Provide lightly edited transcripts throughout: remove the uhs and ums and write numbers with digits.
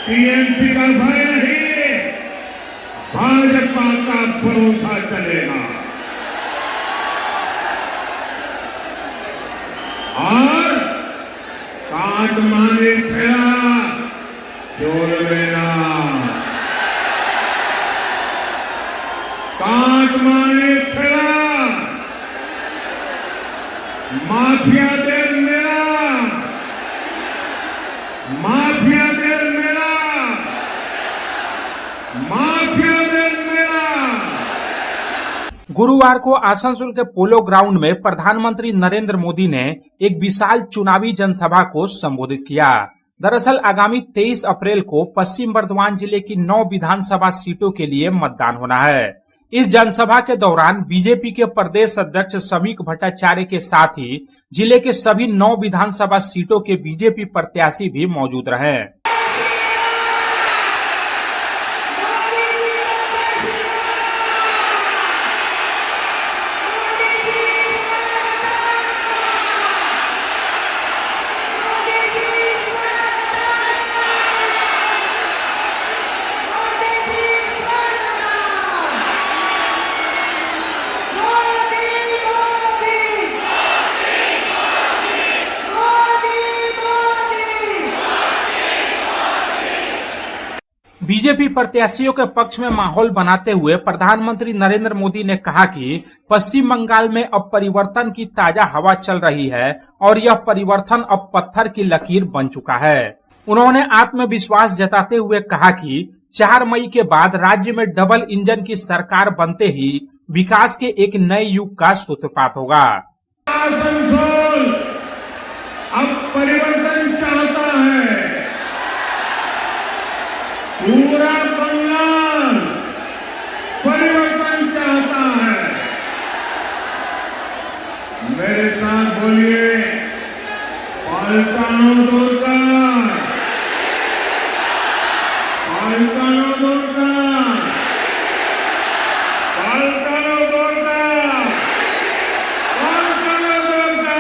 TMC का भय नहीं, भाजपा का भरोसा चलेगा। और काट माने खेड़ा जोड़ लेना, काट माने खेड़ा माफिया देर मेरा, माफिया देर मेरा, माफिया देर मेरा। गुरुवार को आसनसोल के पोलो ग्राउंड में प्रधानमंत्री नरेंद्र मोदी ने एक विशाल चुनावी जनसभा को संबोधित किया। दरअसल आगामी 23 अप्रैल को पश्चिम बर्धमान जिले की 9 विधानसभा सीटों के लिए मतदान होना है। इस जनसभा के दौरान बीजेपी के प्रदेश अध्यक्ष समीक भट्टाचार्य के साथ ही जिले के सभी 9 विधानसभा सीटों के बीजेपी प्रत्याशी भी मौजूद रहे। बीजेपी प्रत्याशियों के पक्ष में माहौल बनाते हुए प्रधानमंत्री नरेंद्र मोदी ने कहा कि पश्चिम बंगाल में अब परिवर्तन की ताजा हवा चल रही है और यह परिवर्तन अब पत्थर की लकीर बन चुका है। उन्होंने आत्मविश्वास जताते हुए कहा कि 4 मई के बाद राज्य में डबल इंजन की सरकार बनते ही विकास के एक नए युग का सूत्रपात होगा। आसनसोल अब परिवर्तन चाहता है, पूरा बंगाल परिवर्तन चाहता है। मेरे साथ बोलिए, पलटानो दुर्गा, पलटानो दुर्गा, पलटानो दुर्गा, पलटानो दुर्गा,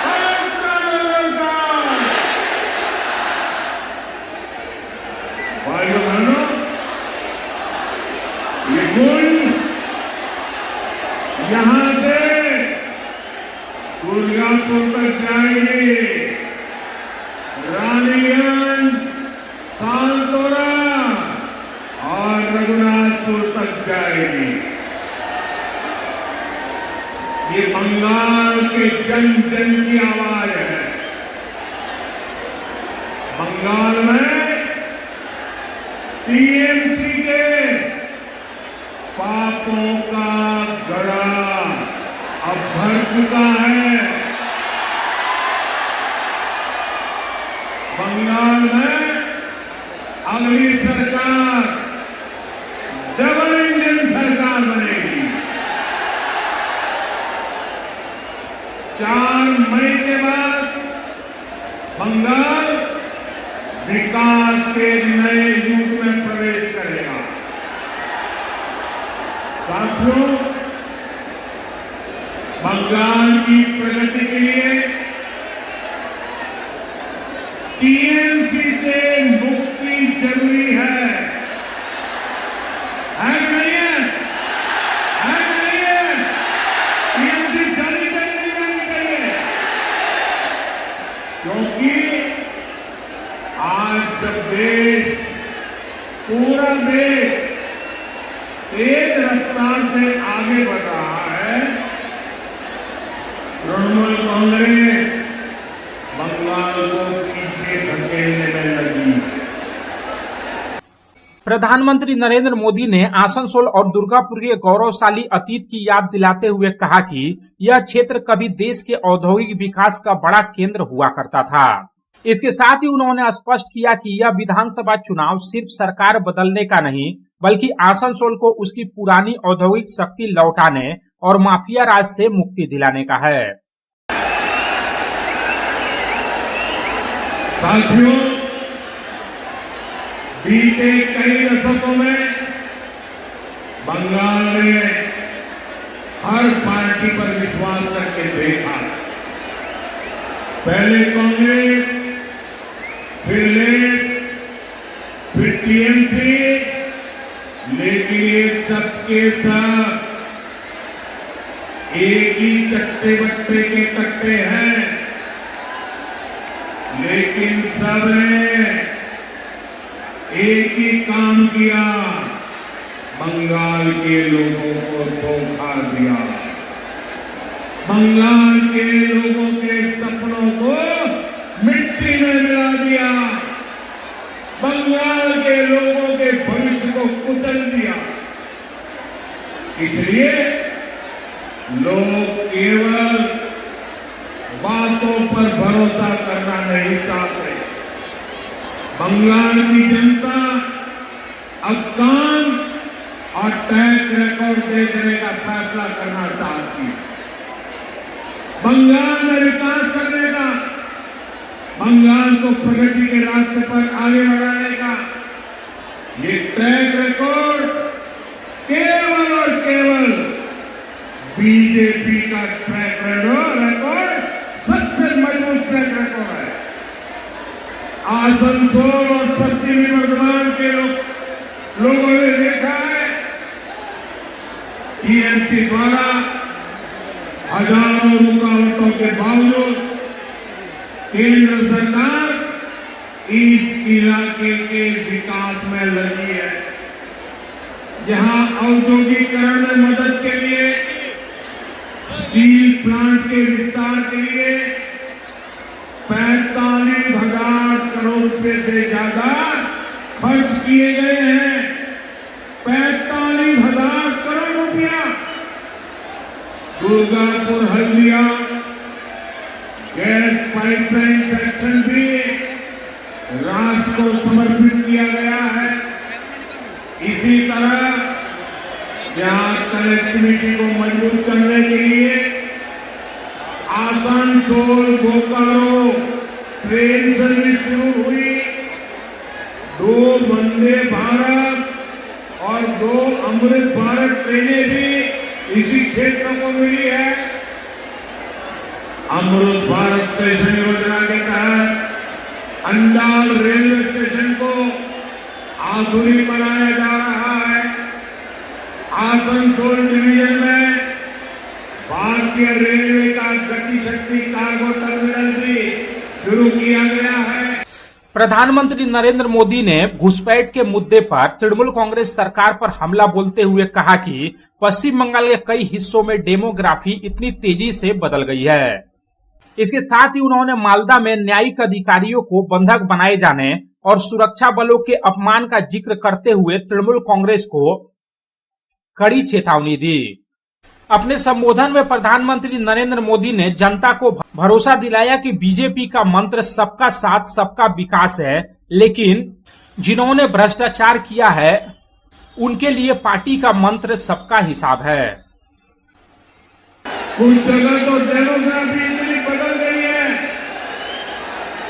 पलटानो दुर्गा, भाइयों बहनों, ये गुण यहां से दुर्गापुर तक जाएगी, रानीगंज, सालतोरा और रघुनाथपुर तक जाएगी। ये बंगाल के जन जन की आवाज है। बंगाल में टीएमसी के पापों का गड़ा अब भर चुका है। बंगाल में अगली सरकार डबल इंजन सरकार बनेगी। 4 मई के बाद बंगाल विकास के नए युग में प्रवेश करेगा। साथियों, बंगाल की प्रगति के लिए टीएमसी से मुक्ति जरूरी है कि नहीं है? है कि नहीं है? टीएमसी जानी चाहिए, क्योंकि आज जब देश, पूरा देश तेज रफ्तार से आगे बढ़ रहा है, तृणमूल कांग्रेस बंगाल को पीछे धकेलने में लगी। प्रधानमंत्री नरेंद्र मोदी ने आसनसोल और दुर्गापुर के गौरवशाली अतीत की याद दिलाते हुए कहा कि यह क्षेत्र कभी देश के औद्योगिक विकास का बड़ा केंद्र हुआ करता था। इसके साथ ही उन्होंने स्पष्ट किया कि यह विधानसभा चुनाव सिर्फ सरकार बदलने का नहीं, बल्कि आसनसोल को उसकी पुरानी औद्योगिक शक्ति लौटाने और माफिया राज से मुक्ति दिलाने का है। साथियों, बीते कई दशकों में बंगाल ने हर पार्टी पर विश्वास करके देखा, पहले कांग्रेस, फिर लेफ्ट, फिर टीएमसी, लेकिन ये सबके सब एक ही कट्टे बट्टे के कट्टे हैं, लेकिन सबने एक ही काम किया, बंगाल के लोगों को धोखा दिया, बंगाल के लोगों के सपनों को मिट्टी में मिला दिया, बंगाल के लोगों के भविष्य को कुचल दिया। इसलिए लोग केवल बातों पर भरोसा करना नहीं चाहते, बंगाल की जनता अब काम और ट्रैक रिकॉर्ड देखने का फैसला करना चाहती है। बंगाल में विकास करने का, बंगाल को प्रगति के रास्ते पर आगे बढ़ाने का ये ट्रैक रिकॉर्ड केवल और केवल बीजेपी का ट्रैक रिकॉर्ड सबसे मजबूत ट्रैक रिकॉर्ड है। आसनसोल और पश्चिमी बर्धमान के लोगों ने देखा है, टीएमसी द्वारा हजारों रुकावटों के बावजूद केंद्र सरकार इस इलाके के विकास में लगी है। जहां औद्योगिकरण में मदद के लिए, स्टील प्लांट के विस्तार के लिए 45,000 करोड़ रुपए से ज्यादा खर्च किए गए हैं। 45,000 करोड़ रुपया Durgapur Haldia gas pipeline section भी राष्ट्र को समर्पित किया गया है। इसी तरह यहाँ कनेक्टिविटी को मजबूत करने के लिए आसनसोल बोकारो ट्रेन सर्विस शुरू हुई। 2 वंदे भारत और 2 अमृत भारत ट्रेनें भी इसी क्षेत्र को मिली है। अमृत भारत स्टेशन योजना के तहत अंडाल रेलवे स्टेशन को आधुनिक बनाया जा रहा है। आसनसोल डिवीजन में भारतीय रेलवे का गति शक्ति कार्गो टर्मिनल भी शुरू किया गया है। प्रधानमंत्री नरेंद्र मोदी ने घुसपैठ के मुद्दे पर तृणमूल कांग्रेस सरकार पर हमला बोलते हुए कहा कि पश्चिम बंगाल के कई हिस्सों में डेमोग्राफी इतनी तेजी से बदल गई है। इसके साथ ही उन्होंने मालदा में न्यायिक अधिकारियों को बंधक बनाए जाने और सुरक्षा बलों के अपमान का जिक्र करते हुए तृणमूल कांग्रेस को कड़ी चेतावनी दी। अपने संबोधन में प्रधानमंत्री नरेंद्र मोदी ने जनता को भरोसा दिलाया कि बीजेपी का मंत्र सबका साथ सबका विकास है, लेकिन जिन्होंने भ्रष्टाचार किया है उनके लिए पार्टी का मंत्र सबका हिसाब है। कुछ जगह तो डेमोग्राफी इतनी बदल गई है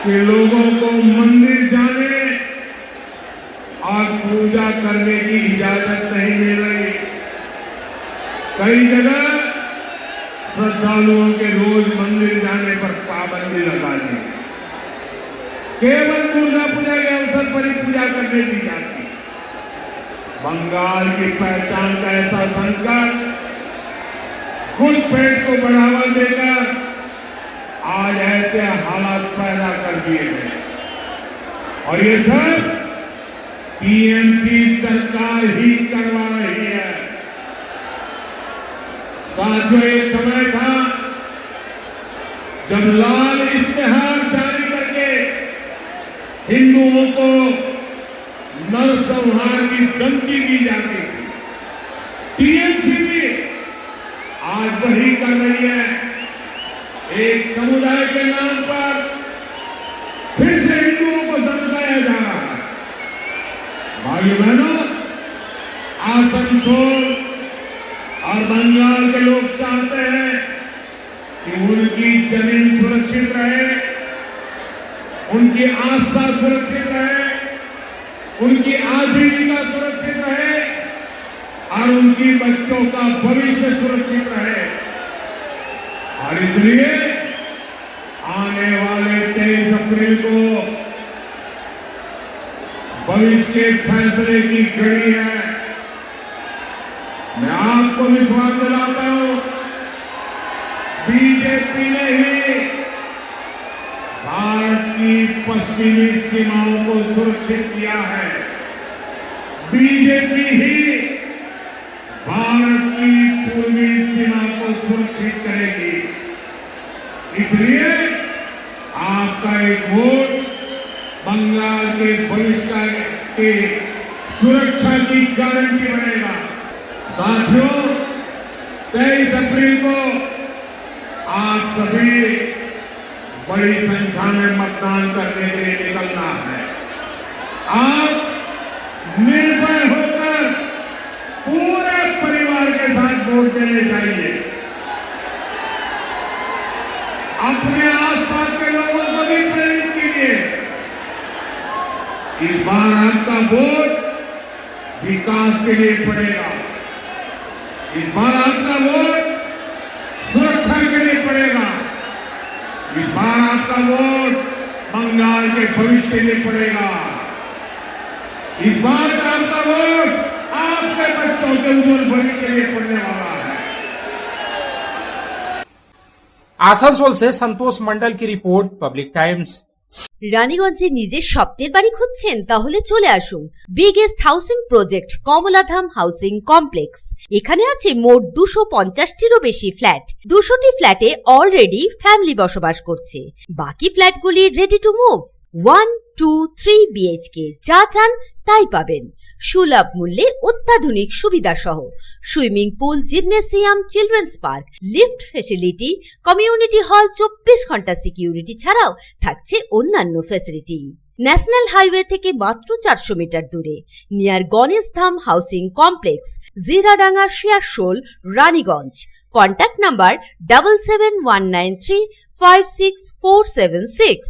कि लोगों को मंदिर जाने और पूजा करने की इजाजत नहीं मिल रही। कई जगह श्रद्धालुओं के रोज मंदिर जाने पर पाबंदी लगा दी। केवल दुर्गा पूजा के अवसर पर ही पूजा करने दी जाती। बंगाल की पहचान का ऐसा संकट घुसपैठ को बढ़ावा देकर आज ऐसे हालात पैदा कर दिए गए और ये सब टीएमसी सरकार ही करवा रही है। साथियों, एक समय था जब लाल इश्तेहार जारी करके हिंदुओं को नरसंहार की धमकी दी जाती थी। टीएमसी भी आज वही कर रही है। एक समुदाय के नाम पर फिर से हिंदुओं को धमकाया जा रहा है। भाइयों बहनों, आसनसोल और बंगाल के लोग चाहते हैं कि उनकी जमीन सुरक्षित रहे, उनकी आस्था सुरक्षित रहे, उनकी आजीविका सुरक्षित रहे और उनकी बच्चों का भविष्य सुरक्षित रहे। और इसलिए आने वाले 23 अप्रैल को भविष्य के फैसले की घड़ी है। मैं आपको विश्वास दिलाता हूं, बीजेपी ने ही भारत की पश्चिमी सीमाओं को सुरक्षित किया है। बीजेपी ही भारत की पूर्वी सीमा को सुरक्षित करेगी। इसलिए आपका एक वोट बंगाल के भविष्य के सुरक्षा की गारंटी बनेगा। साथियों, 23 अप्रैल को आप सभी बड़ी संख्या में मतदान करने के लिए निकलना है। आप निर्भय होकर पूरे परिवार के साथ वोट देने जाइए। अपने आसपास के लोगों को भी प्रेरित कीजिए। इस बार आपका वोट विकास के लिए पड़ेगा। इस बार आपका वोट सुरक्षा के लिए पड़ेगा। इस बार आपका वोट बंगाल के भविष्य के लिए पड़ेगा। इस बार का आपका वोट आपके बच्चों के उज्जवल भविष्य के लिए पड़ने वाला है। आसनसोल से संतोष मंडल की रिपोर्ट, पब्लिक टाइम्स। রানীগঞ্জে নিজের স্বপ্নের বাড়ি খুঁজছেন? তাহলে চলে আসুন biggest housing project Kamaladham housing complex. এখানে আছে মোট 250টিরও বেশি ফ্ল্যাট। 200টি ফ্ল্যাটে অলরেডি ফ্যামিলি বসবাস করছে। বাকি ফ্ল্যাটগুলি রেডি টু মুভ। 1, 2, 3 বিএইচকে যা চান তাই পাবেন। সুলভ মূল্যে অত্যাধুনিক সুবিধা সহ swimming pool, gymnasium, children's park, lift facility, community hall, 24 ঘন্টা সিকিউরিটি ছাড়াও থাকছে অন্যান্য ফ্যাসিলিটি। ন্যাশনাল হাইওয়ে থেকে মাত্র 400 মিটার দূরে, near Ganesh Dham housing complex, Jiradanga, Searsole, Raniganj. Contact number 7719356476।